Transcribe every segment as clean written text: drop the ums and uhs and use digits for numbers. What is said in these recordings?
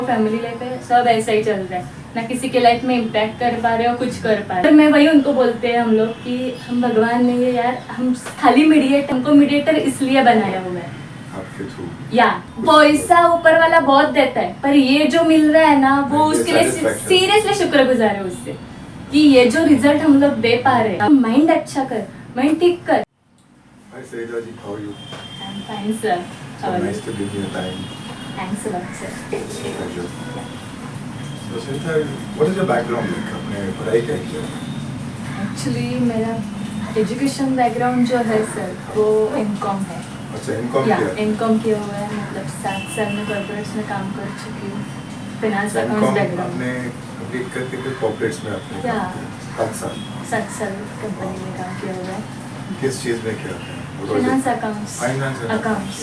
Family life है, सब ऐसा ही चल रहा है, ना किसी के लाइफ में इम्पैक्ट कर पा रहे हो, कुछ कर पा रहे हो। मैं वही उनको बोलते हैं हम लोग कि हम भगवान नहीं है यार, हम खाली मीडिएटर, हमको मीडिएटर इसलिए बनाया हुआ है आपके थ्रू या पैसा ऊपर वाला बहुत देता है, पर ये जो मिल रहा है ना वो उसके लिए सीरियसली शुक्रगुजार है उससे, कि ये जो रिजल्ट हम लोग दे पा रहे हैं। माइंड अच्छा कर, माइंड ठीक कर। Hi Sarita ji, how are you? I'm fine sir. So nice to give you your time. Thanks a lot sir. Pleasure. So Sarita, what is your background like? आपने पढ़ाई क्या किया? एक्चुअली मेरा education background जो है sir वो MCom है। अच्छा एमकॉम किया? एमकॉम किया हुआ है, मतलब 7 साल में कॉर्पोरेट्स में काम कर चुकी हूँ, फाइनेंस अकाउंट्स बैकग्राउंड। आपने कंप्लीट करके फिर कॉर्पोरेट्स में आपने क्या 7 साल कंपनी में काम किया हुआ है। किस चीज़ में किया? Finance accounts. Finance accounts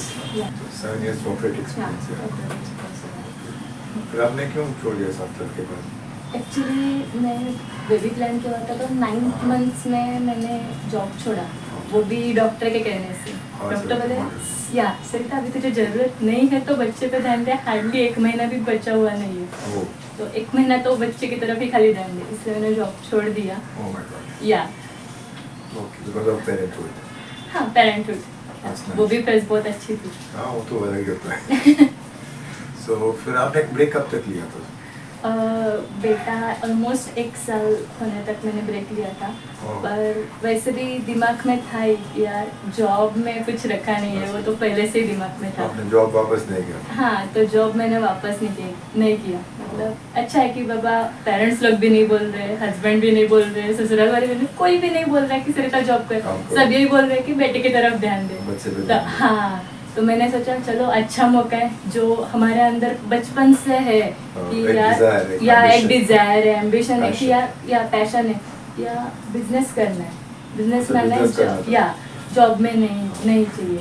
7 years corporate experience है। फिर आपने क्यों छोड़ दिया 7 साल के बाद? एक्चुअली मैं बेबी प्लान किया हुआ था, तो 9 months में मैंने जॉब छोड़ा, वो भी डॉक्टर के कहने से। डॉक्टर बोले या सरिता अभी तुझे जरूरत नहीं है तो बच्चे पे ध्यान दे, हार्डली 1 महीना भी बचा हुआ नहीं है, तो 1 महीना तो बच्चे की तरफ ही खाली ध्यान दे, इसलिए मैंने जॉब छोड़ दिया। या बिकॉज़ ऑफ पेरेंटहुड। हाँ पेरेंटहुड, वो भी फेस बहुत अच्छी थी। हाँ वो तो अलग ही होता है। सो फिर आपने एक ब्रेक कब तक लिया था? बेटा ऑलमोस्ट 1 साल होने तक मैंने ब्रेक लिया था, पर वैसे भी दिमाग में था ही कि यार जॉब में कुछ रखा नहीं है, वो तो पहले से ही दिमाग में था। आपने जॉब वापस नहीं किया? हाँ तो जॉब मैंने वापस नहीं किया। मतलब अच्छा है कि बाबा पेरेंट्स लोग भी नहीं बोल रहे, हस्बैंड भी नहीं बोल रहे, ससुराल वाले भी नहीं, कोई भी नहीं बोल रहा है कि सरिता जॉब कर, सब यही बोल रहे हैं कि बेटे की तरफ ध्यान दे। हाँ तो मैंने सोचा चलो अच्छा मौका है जो हमारे अंदर बचपन से है कि यार एक डिजायर है, एम्बिशन है कि या पैशन है या बिजनेस करना है, बिजनेसमैन है या जॉब में नहीं चाहिए,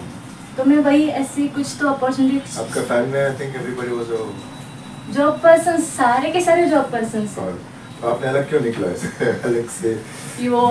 तो मैं वही ऐसी कुछ तो अपॉर्चुनिटी। आपका family I think everybody was a job person, सारे के सारे जॉब पर्सन है। तो आपने अलग क्यों निकला ऐसे अलग से? वो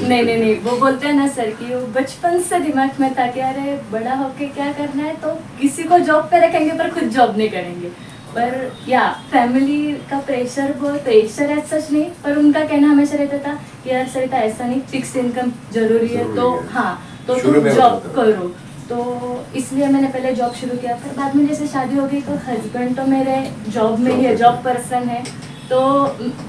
नहीं वो बोलते हैं ना सर कि वो बचपन से दिमाग में था कि अरे बड़ा होके क्या करना है, तो किसी को जॉब पे रखेंगे पर खुद जॉब नहीं करेंगे। पर या फैमिली का प्रेशर, बहुत प्रेशर है सच नहीं, पर उनका कहना हमेशा रहता था कि यार सरिता ऐसा नहीं, फिक्स इनकम जरूरी है, तो हाँ तो तुम जॉब करो, तो इसलिए मैंने पहले जॉब शुरू किया। फिर बाद में जैसे शादी हो गई तो हस्बैंड तो मेरे जॉब में ही है, जॉब पर्सन है, तो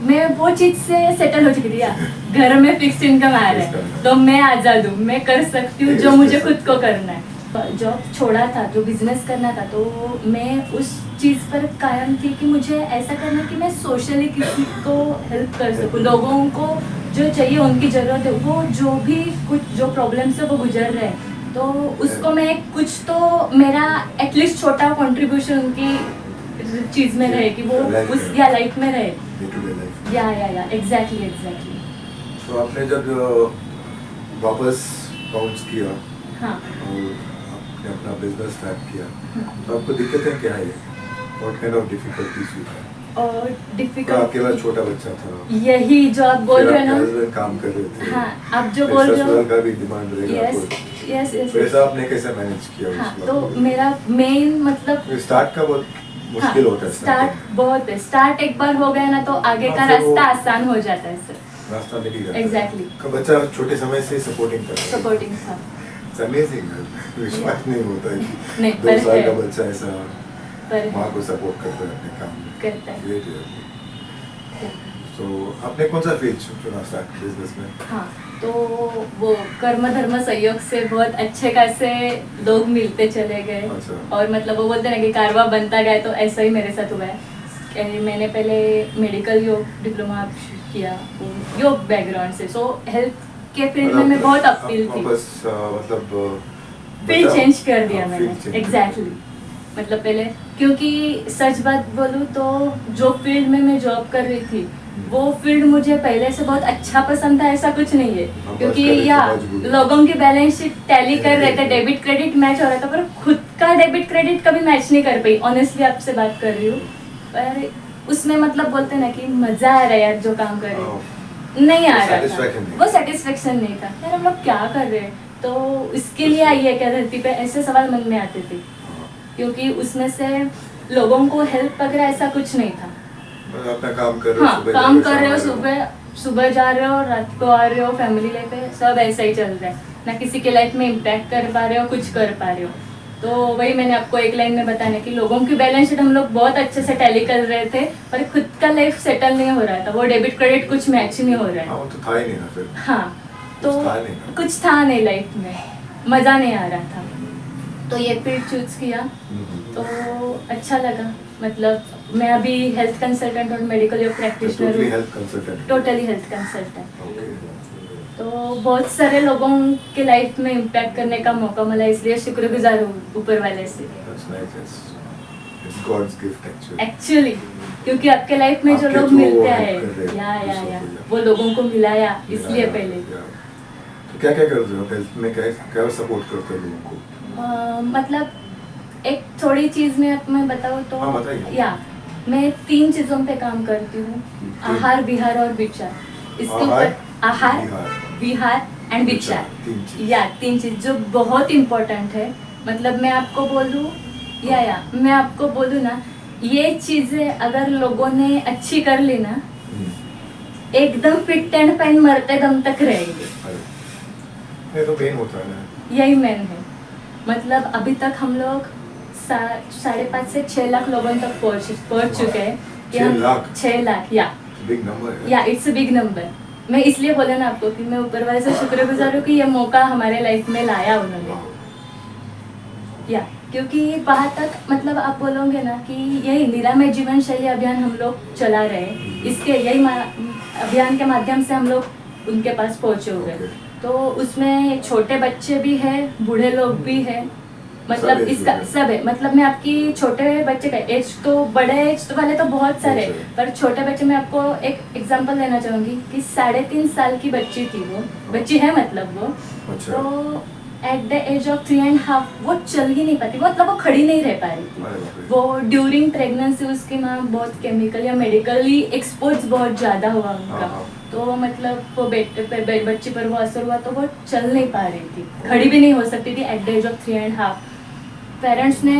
मैं वो चीज से सेटल हो चुकी थी यार, घर में फिक्स इनकम आ रहा है तो मैं आज़ाद हूँ, मैं कर सकती हूँ जो मुझे खुद को करना है। जॉब छोड़ा था, जो बिजनेस करना था, तो मैं उस चीज़ पर कायम थी कि मुझे ऐसा करना कि मैं सोशली किसी को हेल्प कर सकूँ, लोगों को जो चाहिए उनकी ज़रूरत है, वो जो भी कुछ जो प्रॉब्लम से वो गुजर रहे हैं, तो उसको मैं कुछ तो मेरा एटलीस्ट छोटा कॉन्ट्रीब्यूशन उनकी चीज में रहे कि वो उस या लाइफ में रहे। या एग्जैक्टली। तो आपने जब वापस बाउंस किया, हाँ, और आपने अपना बिजनेस स्टार्ट किया, तो आपको दिक्कतें क्या है? What kind of difficulties you had? और डिफिकल्ट अकेला छोटा बच्चा था, यही जो आप बोल रहे हैं ना, काम कर रहे थे। हाँ, आप जो बोल रहे हो का भी डिमांड रहेगा। यस पैसा आपने कैसे मैनेज किया? हाँ, तो मेरा मेन मतलब स्टार्ट का बहुत मुश्किल होता है। स्टार्ट बहुत है, स्टार्ट एक बार हो गया ना तो आगे का रास्ता आसान हो जाता है सर। रास्ता निकल जाता है। एग्जैक्टली। बच्चा छोटे समय से सपोर्टिंग था। It's amazing, विश्वास नहीं होता है कि नहीं, 2 साल का बच्चा ऐसा माँ को सपोर्ट करता है अपने काम में। करता है। तो आपने कौन सा फील्ड चुना स्टार्ट बिजनेस में? हाँ, तो वो कर्म धर्म सहयोग से बहुत अच्छे खासे लोग मिलते चले गए। अच्छा। और मतलब वो बोलते हैं ना कि कारवा बनता गया, तो ऐसा ही मेरे साथ हुआ है। मैंने पहले मेडिकल योग डिप्लोमा किया योग बैकग्राउंड से, सो हेल्थ के फील्ड में मैं बहुत अपील थी। मतलब फील्ड चेंज कर दिया मैंने। एग्जैक्टली। मतलब पहले, क्योंकि सच बात बोलूँ तो जो फील्ड में मैं जॉब कर रही थी वो फील्ड मुझे पहले से बहुत अच्छा पसंद था, ऐसा कुछ नहीं है, क्योंकि या लोगों की बैलेंस शीट टैली कर रहे थे, डेबिट क्रेडिट मैच हो रहा था, पर खुद का डेबिट क्रेडिट कभी मैच नहीं कर पाई। ऑनेस्टली आपसे बात कर रही हूँ, पर उसमें मतलब बोलते ना कि मजा आ रहा है यार जो काम कर रहे हो, नहीं आ रहा था वो सेटिस्फेक्शन नहीं था यार, हम लोग क्या कर रहे हैं, तो इसके लिए आई है क्या धरती पे, ऐसे सवाल मन में आते थे। क्योंकि उसमें से लोगों को हेल्प वगैरह ऐसा कुछ नहीं था। बस अपना काम कर रहे हो, हाँ, सुबह काम जा कर रहे हो, शाम आ सुबह सुबह जा रहे हो, रात को आ रहे हो, फैमिली लाइफ है, सब ऐसा ही चल रहा है ना, किसी के लाइफ में इम्पैक्ट कर पा रहे हो, कुछ कर पा रहे हो। तो वही मैंने आपको एक लाइन में बताने की, लोगों की बैलेंस शीट हम लोग बहुत अच्छे से टैली कर रहे थे, पर खुद का लाइफ सेटल नहीं हो रहा था, वो डेबिट क्रेडिट कुछ मैच नहीं हो रहा हाँ, है। वो तो था ही नहीं ना फिर। हाँ, तो कुछ था नहीं ना। कुछ था नहीं लाइफ में, मज़ा नहीं आ रहा था, तो ये फील्ड चूज किया, तो अच्छा लगा। मतलब मैं अभी हेल्थ कंसल्टेंट और मेडिकल योग प्रैक्टिशनर टोटली हूँ, health consultant. Totally health consultant. Okay. तो बहुत सारे लोगों के लाइफ में इम्पैक्ट करने का मौका मिला, इसलिए शुक्रगुजार हूँ ऊपर वाले से That's nice. It's God's gift actually. Actually, क्योंकि आपके लाइफ में जो आपके लोग through मिलते वो help हैं, कर रहे हैं या दूसरों को, या। वो लोगों को मिलाया, इसलिए Yeah, पहले yeah. तो क्या क्या करते हो हेल्थ में, क्या सपोर्ट करते हो लोगों को? मतलब एक थोड़ी चीज में अब मैं बताऊँ तो, हाँ, बताइए। या मैं 3 चीजों पे काम करती हूँ, आहार, विहार और विचार। इसके ऊपर आहार, विहार एंड विचार, 3 चीज। या 3 चीज जो बहुत इम्पोर्टेंट है। मतलब मैं आपको बोलूँ, या मैं आपको बोलूँ ना, ये चीजें अगर लोगों ने अच्छी कर ली ना, एकदम फिट एंड फाइन मरते दम तक रहेंगे। ये तो पेन होता है ना। यही मेन है। मतलब अभी तक हम लोग 5.5 से 6 लाख लोगों तक पहुंच चुके हैं। 6 लाख? 6 लाख, या बिग नंबर है। या इट्स अ बिग नंबर। मैं इसलिए बोला ना आपको कि मैं ऊपर वाले से शुक्रगुजार हूँ कि ये मौका हमारे लाइफ में लाया उन्होंने, या क्योंकि वहाँ तक मतलब आप बोलोगे ना कि यही निरामय जीवन शैली अभियान हम लोग चला रहे हैं, इसके यही अभियान के माध्यम से हम लोग उनके पास पहुँचे हुए। तो उसमें छोटे बच्चे भी हैं, बूढ़े लोग भी हैं, मतलब इसका सब है। मतलब मैं आपकी छोटे बच्चे का एज तो, बड़े एज तो वाले तो बहुत सारे, पर छोटे बच्चे में आपको एक एग्जांपल देना चाहूँगी कि 3.5 साल की बच्ची थी, वो बच्ची है मतलब वो, तो एट द एज ऑफ 3.5 वो चल ही नहीं पाती, मतलब वो खड़ी नहीं रह पा रही थी। वो ड्यूरिंग प्रेगनेंसी उसकी माँ बहुत केमिकल या मेडिकली एक्सपोर्ट्स बहुत ज़्यादा हुआ उनका, तो मतलब वो बच्ची पर वो असर हुआ, तो वो चल नहीं पा रही थी, खड़ी भी नहीं हो सकती थी at the age of 3.5। Parents ने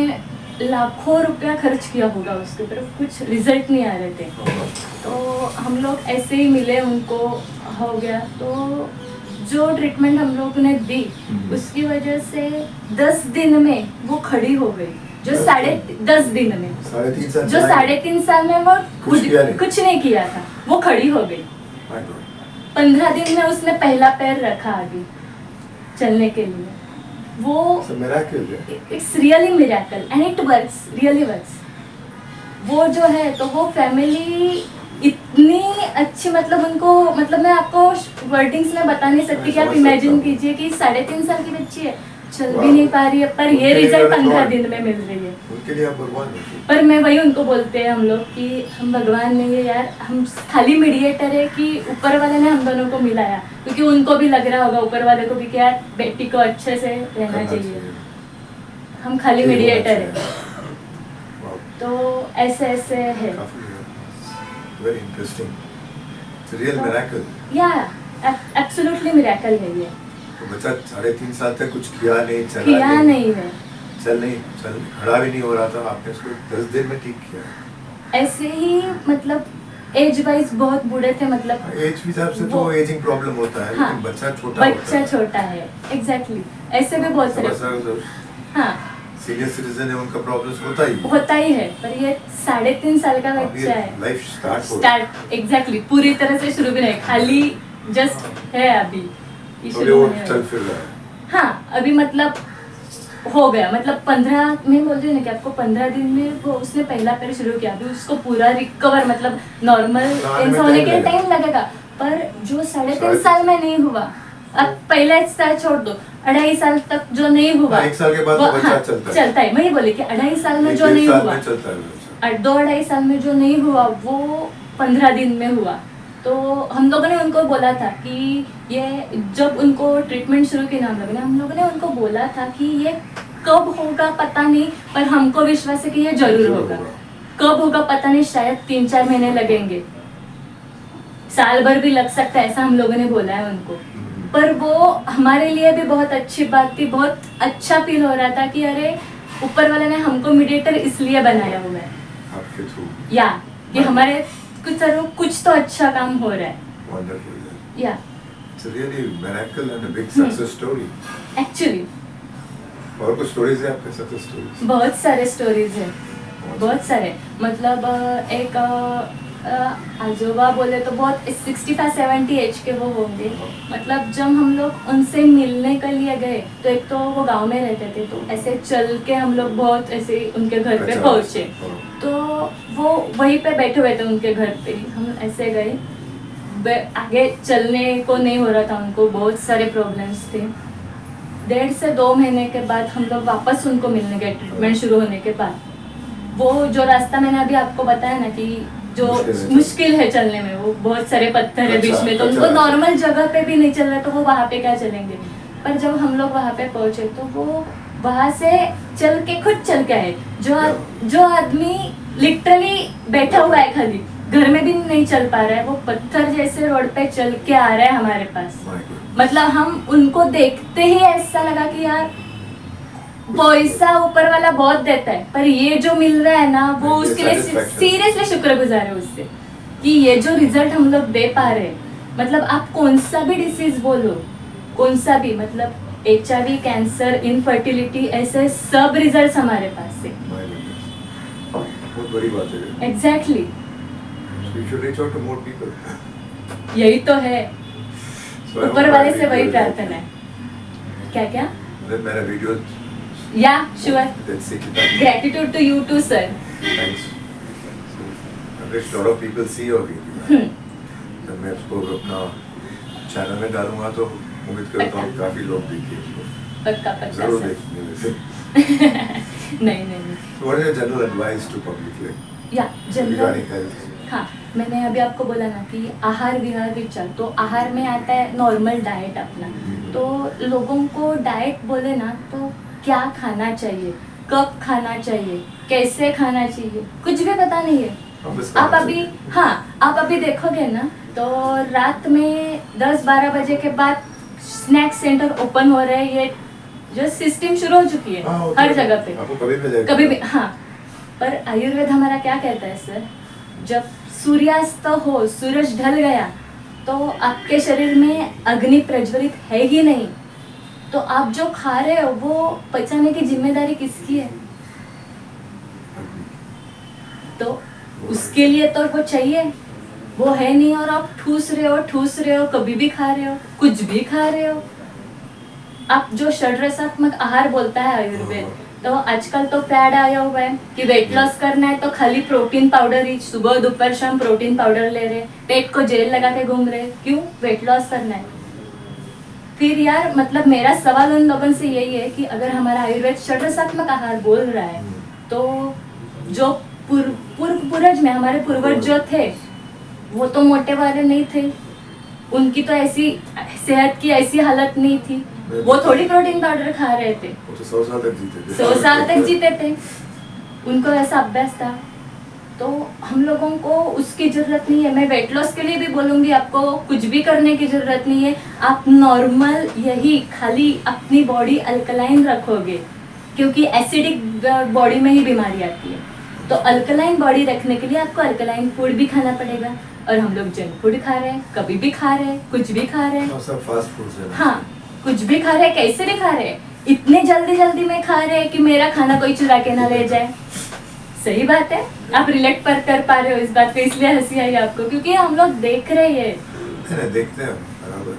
लाखों रुपया खर्च किया होगा उसके ऊपर, कुछ रिजल्ट नहीं आ रहे थे। तो हम लोग ऐसे ही मिले, उनको हो गया, तो जो ट्रीटमेंट हम लोग ने दी उसकी वजह से 10 दिन में वो खड़ी हो गई। जो 10.5 दिन में, जो 3.5 साल में वो कुछ नहीं किया था, वो खड़ी हो गई। 15 दिन में उसने पहला पैर रखा आगे चलने के लिए। वो it's really miracle and it works, really works. वो जो है, तो वो फैमिली इतनी अच्छी, मतलब उनको, मतलब मैं आपको वर्डिंग्स में बता नहीं सकती कि आप इमेजिन कीजिए कि 3.5 साल की बच्ची है, चल भी नहीं पा रही है, पर ये रिजल्ट 15 दिन में मिल रही है। उनके लिए आप भगवान हैं। पर मैं वही उनको बोलते हैं हम लोग कि हम भगवान नहीं है यार, हम खाली मीडिएटर है कि ऊपर वाले ने हम दोनों को मिलाया, क्योंकि उनको भी लग रहा होगा ऊपर वाले को भी कि यार बेटी को अच्छे से रहना चाहिए, हम खाली मीडिएटर है। तो ऐसे ऐसे है। Very interesting, it's real miracle. या एब्सोल्युटली मिरेकल है ये। तो बच्चा 3.5 साल तक कुछ किया नहीं, किया नहीं है, चल खड़ा भी नहीं हो रहा था, आपने उसको 10 दिन में ठीक किया। ऐसे ही मतलब एज वाइज बहुत बूढ़े थे, मतलब एज हिसाब से तो एजिंग प्रॉब्लम होता है, हाँ, लेकिन बच्चा छोटा है, एग्जैक्टली। ऐसे भी बहुत सारे, हाँ, सीनियर सिटीजन है, उनका प्रॉब्लम्स होता ही है, पर ये 3.5 साल का बच्चा है, लाइफ स्टार्ट एग्जैक्टली पूरी तरह से शुरू भी नहीं, खाली जस्ट है अभी शुरू होने चल फिर रहा है। हाँ, अभी मतलब हो गया, मतलब 15 में बोलते हैं ना कि आपको 15 दिन में वो उसने पहला पैर शुरू किया, अभी उसको पूरा रिकवर, मतलब नॉर्मल होने के टाइम लगेगा, पर जो 3.5 साल में नहीं हुआ, अब पहला साल छोड़ दो, 2.5 साल तक जो नहीं हुआ, 1 साल के बाद तो बच्चा चलता है। मैं ये बोली कि 2.5 साल में जो नहीं हुआ, 2-2.5 साल में जो नहीं हुआ, वो 15 दिन में हुआ। तो हम लोगों ने उनको बोला था कि ये, जब उनको ट्रीटमेंट शुरू की ना हम लोगों ने उनको बोला था कि ये कब होगा पता नहीं, पर हमको विश्वास है कि ये जरूर होगा। कब होगा पता नहीं, शायद 3-4 महीने लगेंगे, साल भर भी लग सकता है, ऐसा हम लोगों ने बोला है उनको। पर वो हमारे लिए भी बहुत अच्छी बात थी, बहुत अच्छा फील हो रहा था कि अरे ऊपर वाले ने हमको मीडिएटर इसलिए बनाया हुआ है आपके थ्रू या कि हमारे कुछ तो अच्छा काम हो रहा है वंडरफुल या it's a really miracle and a big success story actually और कुछ स्टोरीज है आपके सक्सेस स्टोरीज बहुत सारे स्टोरीज है बहुत सारे मतलब एक आजोबा बोले तो बहुत 65-70 एज के वो होंगे मतलब जब हम लोग उनसे मिलने के लिए गए तो एक तो वो गांव में रहते थे तो ऐसे चल के हम लोग बहुत ऐसे उनके घर पे पहुंचे तो वो वहीं पे बैठे हुए थे उनके घर पे हम ऐसे गए आगे चलने को नहीं हो रहा था उनको बहुत सारे प्रॉब्लम्स थे 1.5 से 2 महीने के बाद हम लोग वापस उनको मिलने गए ट्रीटमेंट शुरू होने के बाद वो जो रास्ता मैंने अभी आपको बताया ना कि जो मुश्किल है चलने में वो बहुत सारे पत्थर है बीच में तो उनको नॉर्मल जगह पे भी नहीं चल रहा तो वो वहाँ पे क्या चलेंगे पर जब हम लोग वहाँ पे पहुंचे तो वो वहाँ से चल के खुद चल के आए जो आदमी लिटरली बैठा हुआ है खाली घर में भी नहीं चल पा रहा है वो पत्थर जैसे रोड पे चल के आ रहा है हमारे पास मतलब हम उनको देखते ही ऐसा लगा कि यार पैसा ऊपर वाला बहुत देता है पर ये जो मिल रहा है ना वो उसके लिए सीरियसली शुक्रगुजार है उससे कि ये जो रिजल्ट हम लोग दे पा रहे हैं मतलब आप कौन सा भी डिसीज बोलो कौन सा भी मतलब HIV कैंसर इनफर्टिलिटी ऐसे सब रिजल्ट्स हमारे पास से बहुत बड़ी बात है exactly We should reach out to more people. यही तो है ऊपर वाले से वही प्रार्थना है क्या क्या मेरा वीडियो या sure gratitude to you to sir thanks I wish lot of people see your video. जब मैं इसको अपना चैनल में डालूंगा तो उम्मीद करता हूँ काफी लोग देखेंगे पक्का जरूर सर देखेंगे वैसे नहीं So what is your general advice to public like या जनरल regarding health? हाँ मैंने अभी आपको बोला ना कि आहार विहार विचार तो आहार में आता है नॉर्मल डाइट अपना तो लोगों को डाइट बोले ना तो क्या खाना चाहिए कब खाना चाहिए कैसे खाना चाहिए कुछ भी पता नहीं है आप अभी हाँ आप अभी देखोगे ना तो रात में 10-12 बजे के बाद स्नैक सेंटर ओपन हो रहे हैं ये जो सिस्टम शुरू हो चुकी है हर जगह पे कभी भी हाँ पर आयुर्वेद हमारा क्या कहता है सर जब सूर्यास्त हो सूरज ढल गया तो आपके शरीर में अग्नि प्रज्वलित है ही नहीं तो आप जो खा रहे हो वो पचाने की जिम्मेदारी किसकी है तो उसके लिए तो वो चाहिए वो है नहीं और आप ठूस रहे हो कभी भी खा रहे हो कुछ भी खा रहे हो आप जो षड्रसात्मक आहार बोलता है आयुर्वेद तो आजकल तो फैड आया हुआ है कि वेट लॉस करना है तो खाली प्रोटीन पाउडर ही सुबह दोपहर शाम प्रोटीन पाउडर ले रहे पेट को जेल लगा के घूम रहे क्यों वेट लॉस करना है फिर यार मतलब मेरा सवाल उन लोगों से यही है कि अगर हमारा आयुर्वेद षड्रसात्मक आहार बोल रहा है तो जो पूर्वज में हमारे पूर्वज जो थे वो तो मोटे वाले नहीं थे उनकी तो ऐसी सेहत की ऐसी हालत नहीं थी वो थोड़ी प्रोटीन पाउडर खा रहे थे 100 साल तक जीते थे 100 साल तक जीते थे उनको ऐसा अभ्यास था तो हम लोगों को उसकी जरूरत नहीं है मैं वेट लॉस के लिए भी बोलूंगी आपको कुछ भी करने की जरूरत नहीं है आप नॉर्मल यही खाली अपनी बॉडी अल्कलाइन रखोगे क्योंकि एसिडिक बॉडी में ही बीमारी आती है तो अल्कलाइन बॉडी रखने के लिए आपको अल्कलाइन फूड भी खाना पड़ेगा और हम लोग जंक फूड खा रहे हैं कभी भी खा रहे हैं कुछ भी खा रहे हैं सब फास्ट फूड है हाँ कुछ भी खा रहे हैं कैसे भी खा रहे हैं इतने जल्दी में खा रहे हैं कि मेरा खाना कोई चुरा के ना ले जाए सही बात है आप रिलेट कर पा रहे हो इस बात पे इसलिए हंसी आई आपको क्योंकि हम लोग देख रहे हैं देखते हैं बराबर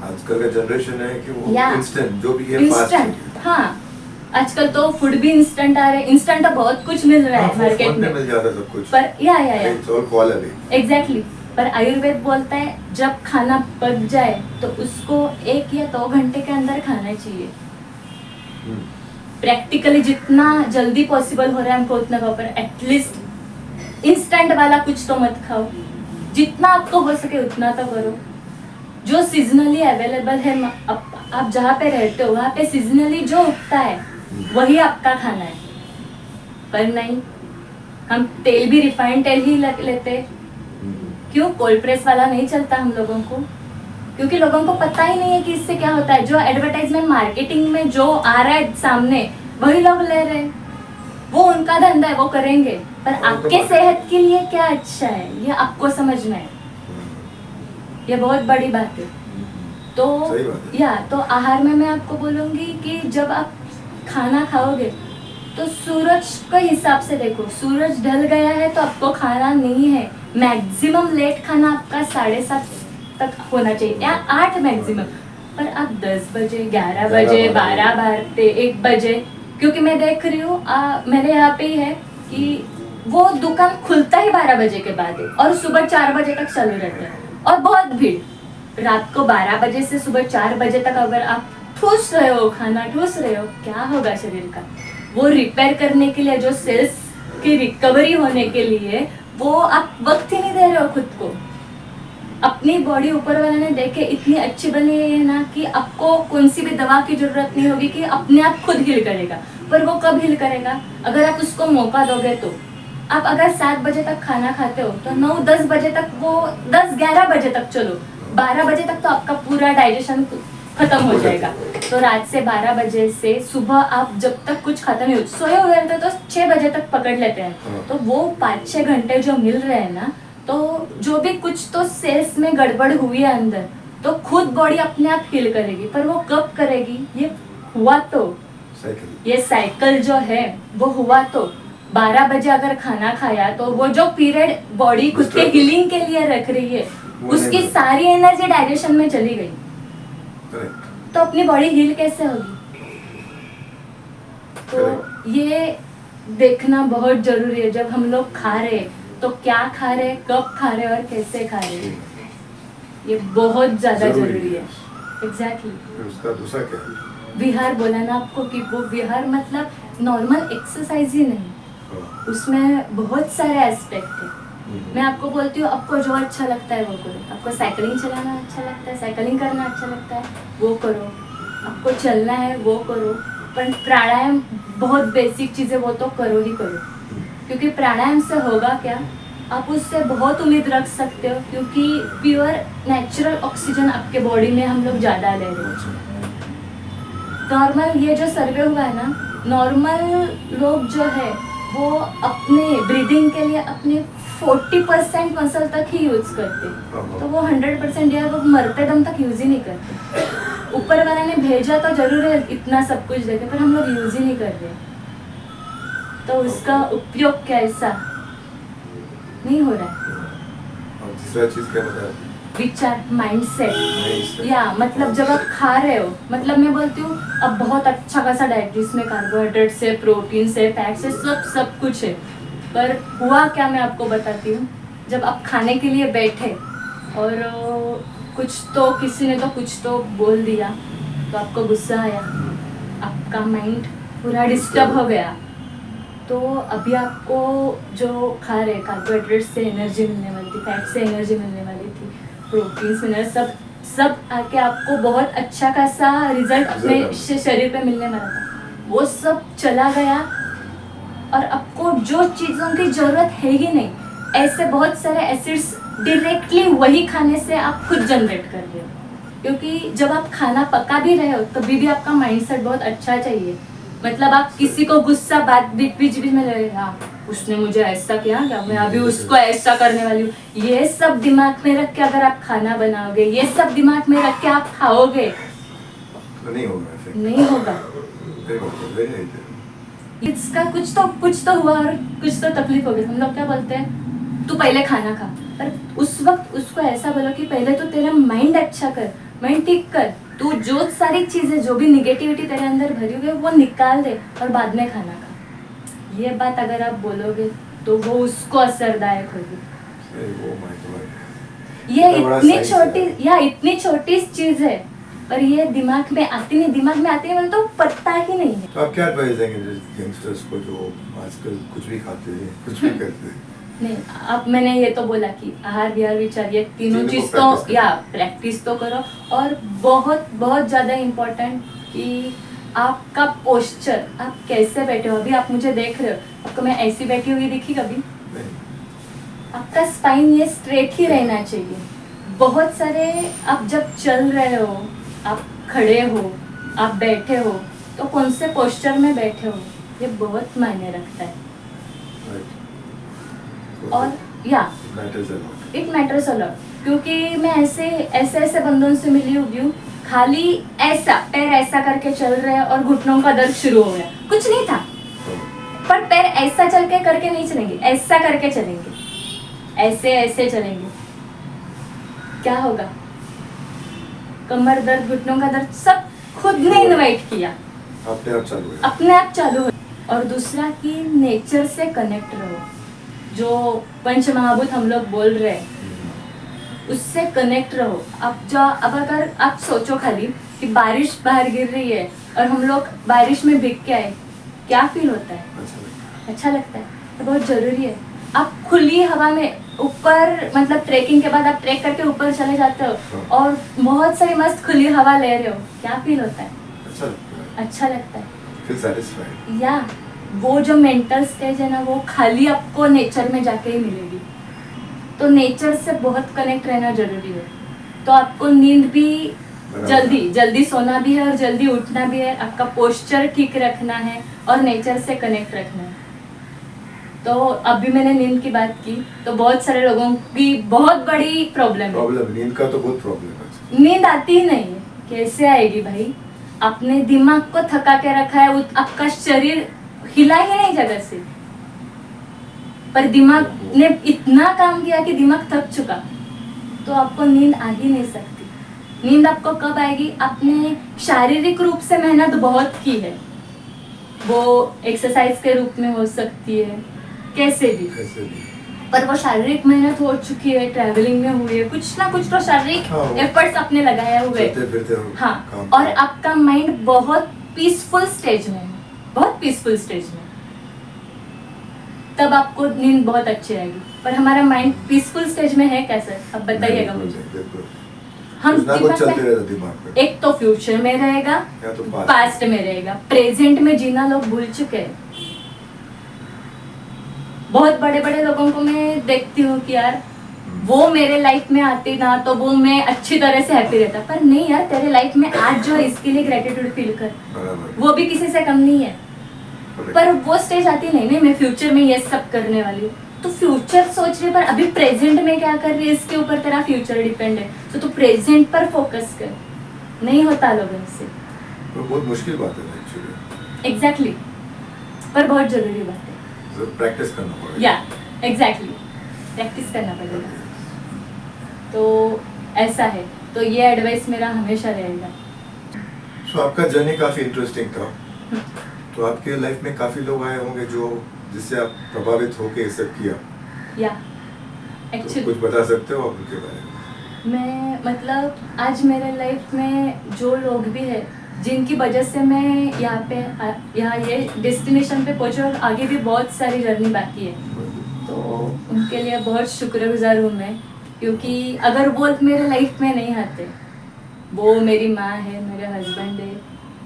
आजकल का जनरेशन है कि वो इंस्टेंट जो भी है इंस्टेंट हाँ आजकल तो फूड भी इंस्टेंट आ रहे हैं इंस्टेंट तो बहुत कुछ मिल रहा है मार्केट में मिल जाता है सब कुछ पर या एग्जैक्टली पर आयुर्वेद बोलता है जब खाना पक जाए तो उसको 1 या 2 घंटे के अंदर खाना चाहिए प्रैक्टिकली जितना जल्दी पॉसिबल हो रहा है हमको उतना खाओ पर एटलीस्ट इंस्टेंट वाला कुछ तो मत खाओ जितना आपको हो सके उतना तो करो जो सीजनली अवेलेबल है आप जहाँ पे रहते हो वहाँ पे सीजनली जो उगता है वही आपका खाना है पर नहीं हम तेल भी रिफाइंड तेल ही लेते क्यों कोल्ड प्रेस वाला नहीं चलता हम लोगों को क्योंकि लोगों को पता ही नहीं है कि इससे क्या होता है जो एडवर्टाइजमेंट मार्केटिंग में जो आ रहा है सामने वही लोग ले रहे हैं, वो उनका धंधा है, वो करेंगे, पर हाँ, तो आपके बात- सेहत के लिए क्या अच्छा है ये आपको समझना है। ये बहुत बड़ी बात है। तो सही बात है। या तो आहार में मैं आपको बोलूंगी कि जब आप खाना खाओगे तो सूरज के हिसाब से देखो, सूरज ढल गया है तो आपको खाना नहीं है, मैक्सिमम लेट खाना आपका 7:30 तक होना चाहिए या 8 मैक्सिमम। पर आप 10 बजे, 11 बजे, 12 बजते, 1 बजे, क्योंकि मैं देख रही हूँ मेरे यहाँ पे ही है कि वो दुकान खुलता ही 12 बजे के बाद है और सुबह 4 बजे तक चालू रहता है और बहुत भीड़। रात को 12 बजे से सुबह 4 बजे तक अगर आप ठूस रहे हो, खाना ठूस रहे हो, क्या होगा शरीर का? वो रिपेयर करने के लिए, जो सेल्स की रिकवरी होने के लिए, वो आप वक्त ही नहीं दे रहे हो खुद को। अपनी बॉडी ऊपर वाले ने देखे इतनी अच्छी बनी है ना कि आपको कौन सी भी दवा की जरूरत नहीं होगी कि अपने आप खुद हील करेगा। पर वो कब हील करेगा? अगर आप उसको मौका दोगे तो। आप अगर 7 बजे तक खाना खाते हो तो 9-10 बजे तक, वो 10-11 बजे तक, चलो 12 बजे तक तो आपका पूरा डाइजेशन खत्म हो जाएगा। तो रात से 12 बजे से सुबह आप जब तक कुछ खत्म नहीं हो, सोए हुए रहते तो 6 बजे तक पकड़ लेते हैं। तो वो 5-6 घंटे जो मिल रहे हैं ना, तो जो भी कुछ तो सेल्स में गड़बड़ हुई है अंदर, तो खुद बॉडी अपने आप हील करेगी। पर वो कब करेगी? ये हुआ तो, ये साइकिल जो है वो हुआ तो 12 बजे अगर खाना खाया तो वो जो पीरियड बॉडी खुद के हीलिंग के लिए रख रही है, उसकी सारी एनर्जी डाइजेशन में चली गई, तो अपनी बॉडी हील कैसे होगी? तो ये देखना बहुत जरूरी है जब हम लोग खा रहे, तो क्या खा रहे, कब खा रहे और कैसे खा रहे, ये बहुत ज्यादा जरूरी है। एग्जैक्टली। उसका दूसरा क्या है? विहार बोला ना आपको कि वो विहार मतलब नॉर्मल एक्सरसाइज ही नहीं, उसमें बहुत सारे एस्पेक्ट है। मैं आपको बोलती हूँ, आपको जो अच्छा लगता है वो करो। आपको साइकिलिंग चलाना अच्छा लगता है, साइकिलिंग करना अच्छा लगता है, वो करो। आपको चलना है, वो करो। पर प्राणायाम बहुत बेसिक चीज़ है, वो तो करो ही करो, क्योंकि प्राणायाम से होगा क्या, आप उससे बहुत उम्मीद रख सकते हो, क्योंकि प्योर नेचुरल ऑक्सीजन आपके बॉडी में हम लोग ज़्यादा ले रहे हैं। नॉर्मल ये जो सर्वे हुआ है ना, नॉर्मल लोग जो है वो अपने ब्रीदिंग के लिए अपने 40% मसल तक ही यूज करते, तो वो 100% या वो मरते दम तक यूज ही नहीं करते। ऊपर वाले ने भेजा तो जरूर है इतना सब कुछ देखे, पर हम लोग यूज ही नहीं कर रहे, तो उसका उपयोग कैसा नहीं हो रहा है। और तीसरा चीज क्या बताया? विचार, माइंडसेट। या मतलब जब आप खा रहे हो, मतलब मैं बोलती हूँ अब बहुत अच्छा खासा डाइट जिसमें कार्बोहाइड्रेट से, प्रोटीन से, फैट से, सब कुछ है, पर हुआ क्या मैं आपको बताती हूँ। जब आप खाने के लिए बैठे और कुछ तो किसी ने तो कुछ तो बोल दिया, तो आपको गुस्सा आया, आपका माइंड पूरा डिस्टर्ब हो गया, तो अभी आपको जो खा रहे कार्बोहाइड्रेट से एनर्जी मिलने वाली थी, फैट से एनर्जी मिलने वाली थी, प्रोटीन मिनरल सब आके आपको बहुत अच्छा खासा रिजल्ट अपने शरीर पे मिलने वाला था, वो सब चला गया। और आपको जो चीज़ों की ज़रूरत है ही नहीं, ऐसे बहुत सारे एसिड्स डायरेक्टली वही खाने से आप खुद जनरेट कर रहे हो, क्योंकि जब आप खाना पका भी रहे हो तभी भी आपका माइंडसेट बहुत अच्छा चाहिए। मतलब आप किसी को गुस्सा बात बीच में ले, हाँ उसने मुझे ऐसा किया क्या, मैं अभी उसको ऐसा करने वाली हूँ, ये सब दिमाग में रख के अगर आप खाना बनाओगे, ये सब दिमाग में रख के आप खाओगे, नहीं होगा, नहीं होगा। इसका कुछ तो हुआ और कुछ तो तकलीफ हो गई। हम लोग क्या बोलते हैं, तू पहले खाना खा, पर उस वक्त उसको ऐसा बोलो कि पहले तो तेरा माइंड अच्छा कर, माइंड ठीक कर, तू जो सारी चीजें, जो भी निगेटिविटी तेरे अंदर भरी हुई है वो निकाल दे और बाद में खाना खा। ये बात अगर आप बोलोगे तो वो उसको असरदायक होगी। ये इतनी छोटी चीज है, पर ये दिमाग में आती नहीं, तो पता ही नहीं है। तो आप क्या एडवाइस देंगे यंगस्टर्स को जो आजकल कुछ भी खाते हैं, कुछ भी करते हैं? नहीं, अब मैंने ये तो बोला कि आहार विहार विचार, ये तीनों चीज तो या प्रैक्टिस तो करो, और बहुत बहुत ज्यादा इम्पोर्टेंट कि आपका पोस्चर, आप कैसे बैठे हो। अभी आप मुझे देख रहे हो, आपको मैं ऐसी बैठी हुई दिखी कभी? आपका स्पाइन ये स्ट्रेट ही रहना चाहिए। बहुत सारे आप जब चल रहे हो, आप खड़े हो, आप बैठे हो, तो कौन से पोस्चर में बैठे हो, ये बहुत मायने रखता है। Right. और या Matters a lot. It matters a lot, क्योंकि मैं ऐसे बंदों से मिली हुई हूँ, खाली ऐसा पैर ऐसा करके चल रहे हैं और घुटनों का दर्द शुरू हो गया, कुछ नहीं था, पर पैर ऐसा चल के करके नहीं चलेंगे, ऐसा करके चलेंगे, ऐसे चलेंगे, क्या होगा? कमर दर्द, घुटनों का दर्द सब खुद ने इनवाइट किया, अपने आप चालू है. अपने आप चालू हो। और दूसरा कि नेचर से कनेक्ट रहो, जो पंच महाभूत हम लोग बोल रहे हैं उससे कनेक्ट रहो। अब अगर आप सोचो खाली कि बारिश बाहर गिर रही है और हम लोग बारिश में भीग के आए, क्या फील होता है? अच्छा लगता है, तो बहुत जरूरी है। आप खुली हवा में ऊपर, मतलब ट्रेकिंग के बाद आप ट्रेक करके ऊपर चले जाते हो और बहुत सारी मस्त खुली हवा ले रहे हो, क्या फील होता है? अच्छा लगता है। Feel satisfied. या वो जो मेंटल स्टेज है ना, वो खाली आपको नेचर में जाके ही मिलेगी। तो नेचर से बहुत कनेक्ट रहना जरूरी है। तो आपको नींद भी जल्दी सोना भी है और जल्दी उठना भी है, आपका पोस्चर ठीक रखना है और नेचर से कनेक्ट रखना है। तो अभी मैंने नींद की बात की, तो बहुत सारे लोगों की बहुत बड़ी प्रॉब्लम है नींद का तो बहुत प्रॉब्लम है. नींद आती ही नहीं है। कैसे आएगी भाई? आपने दिमाग को थका के रखा है, आपका शरीर हिला ही नहीं जगह से, पर दिमाग ने इतना काम किया कि दिमाग थक चुका, तो आपको नींद आ ही नहीं सकती। नींद आपको कब आएगी? आपने शारीरिक रूप से मेहनत बहुत की है, वो एक्सरसाइज के रूप में हो सकती है, कैसे भी, पर वो शारीरिक मेहनत हो चुकी है, ट्रैवलिंग में हुई है, कुछ ना कुछ तो शारीरिक एफर्ट्स आपने लगाया हुए, हाँ, और आपका माइंड बहुत पीसफुल स्टेज में है, बहुत पीसफुल स्टेज में, तब आपको नींद बहुत अच्छी आएगी। पर हमारा माइंड पीसफुल स्टेज में है कैसे, अब बताइएगा मुझे। हम दिमाग में एक तो फ्यूचर में रहेगा, पास्ट में रहेगा, प्रेजेंट में जीना लोग भूल चुके हैं। बहुत बड़े बड़े लोगों को मैं देखती हूँ कि यार वो मेरे लाइफ में आती ना तो वो मैं अच्छी तरह से हैप्पी रहता, पर नहीं यार, तेरे लाइफ में आज जो है इसके लिए ग्रेटिट्यूड फील कर, वो भी किसी से कम नहीं है। पर वो स्टेज आती नहीं, मैं फ्यूचर में ये सब करने वाली हूँ, तो फ्यूचर सोच रही, पर अभी प्रेजेंट में क्या कर रही है इसके ऊपर तेरा फ्यूचर डिपेंड है, तो तू प्रेजेंट पर फोकस कर। नहीं होता लोगों से, बहुत मुश्किल बात है एक्चुअली। एग्जैक्टली, पर बहुत जरूरी बात है, प्रैक्टिस करना पड़ेगा। या एग्जैक्टली, प्रैक्टिस करना पड़ेगा। तो ऐसा है, तो ये एडवाइस मेरा हमेशा रहेगा। सो आपका जर्नी काफी इंटरेस्टिंग था, तो आपके लाइफ में काफी लोग आए होंगे जो जिससे आप प्रभावित होके ये सब किया, या तो एक्चुअली कुछ बता सकते हो आप उनके बारे में? मैं, मतलब आज मेरे लाइफ में जो लोग भी है जिनकी वजह से मैं यहाँ ये डेस्टिनेशन पे पहुंचे, और आगे भी बहुत सारी जर्नी बाकी है, तो उनके लिए बहुत शुक्रगुजार हूँ मैं, क्योंकि अगर वो मेरे लाइफ में नहीं आते, वो मेरी माँ है, मेरे हस्बैंड है,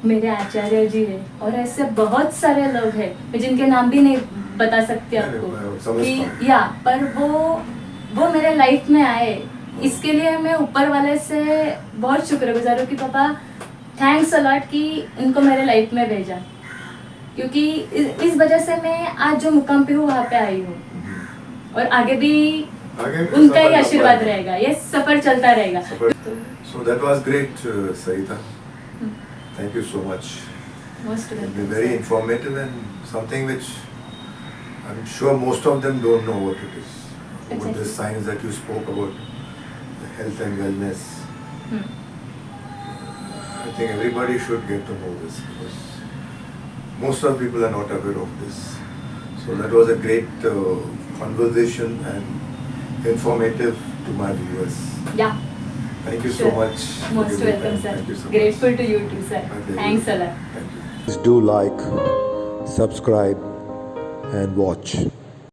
मेरे आचार्य जी है, और ऐसे बहुत सारे लोग हैं मैं जिनके नाम भी नहीं बता सकती आपको कि या, पर वो मेरे लाइफ में आए, इसके लिए मैं ऊपर वाले से बहुत शुक्रगुजार हूँ कि पापा थैंक्स अ लॉट कि उनको मेरे लाइफ में भेजा, क्योंकि इस वजह से मैं आज जो मुकाम पे हूँ वहाँ पे आई हूँ, और आगे भी उनका ही आशीर्वाद रहेगा, ये सफर चलता रहेगा। So that was great, Sarita. Thank you so much. Most It's welcome, been very sir. informative and something which I'm sure most of them don't know what it is. About Exactly. the science that you spoke about, the health and wellness. I think everybody should get to know this because most of people are not aware of this. So that was a great conversation and informative to my viewers. Yeah, Thank you so Sure. much. for most giving welcome, time. sir. Thank you so Grateful much. to you too, sir. My pleasure. Thanks a lot. Thank you. Please do like, subscribe, and watch.